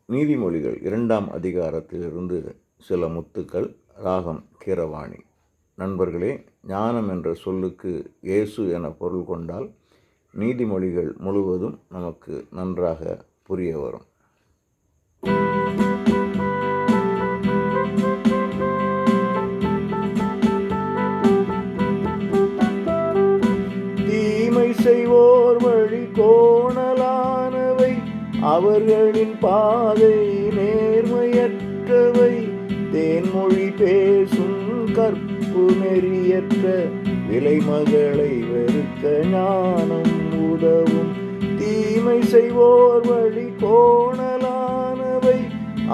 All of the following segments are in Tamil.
நீதிமொழிகள் 2ஆம் அதிகாரத்திலிருந்து சில முத்துக்கள். ராகம் கீரவாணி. நண்பர்களே, ஞானம் என்ற சொல்லுக்கு இயேசு என பொருள் கொண்டால் நீதிமொழிகள் முழுவதும் நமக்கு நன்றாக புரிய வரும். தீமை செய்வோர் வழி கோணலானவை, அவர்களின் பாதை நேர்மையற்றவை. தேன்மொழி பேசும் கற்பு நெறியற்ற விலைமகளை வெறுக்க ஞானம் உதவும். தீமை செய்வோர் வழி கோணலானவை,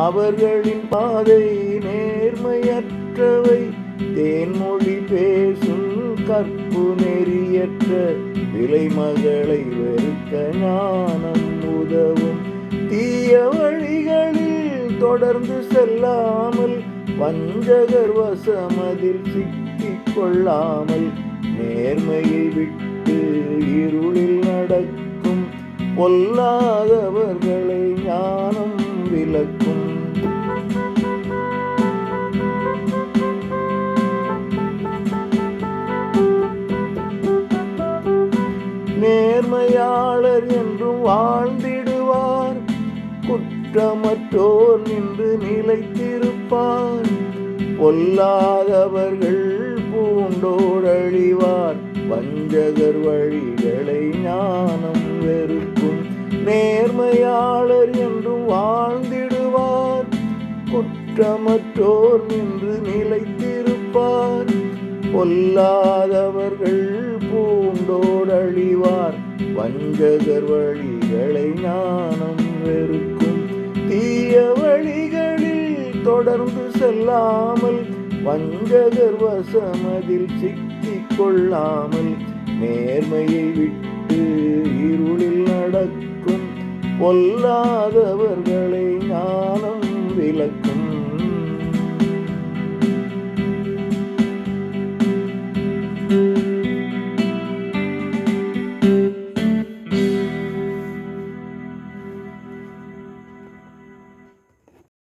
அவர்களின் பாதை நேர்மையற்றவை. தேன்மொழி பேசும் கற்பு நெறியற்ற விலைமகளை வெறுக்க ஞானம் உதவும். தீய வழிகளில் தொடர்ந்து செல்லாமல், வஞ்சகர் வசமதில் சிக்கிக் கொள்ளாமல், நேர்மையை விட்டு இருளில் நடக்கும் பொல்லாதவர்களை ஞானம் விலக்கும். நேர்மையாளர் என்றும் வாழ்ந்திடுவார், குற்றமற்றோர் நின்று நிலைத்திருப்பார். பொல்லாதவர்கள் பூண்டோடழிவார், வஞ்சகர் வழிகளை ஞானம் வெறுக்கும். நேர்மையாளர் என்றும் வாழ்ந்திடுவார், குற்றமற்றோர் நின்று நிலைத்திருப்பார். பொல்லாதவர்கள் பூண்டோடழிவார், வஞ்சகர் வழிகளை ஞானம் வெறுக்கும். தீய வழிகளில் தொடர்ந்து செல்லாமல், வஞ்சகர் வசமதில் சிக்கிக் கொள்ளாமல், நேர்மையை விட்டு இருளில் நடக்கும் பொல்லாதவர்களை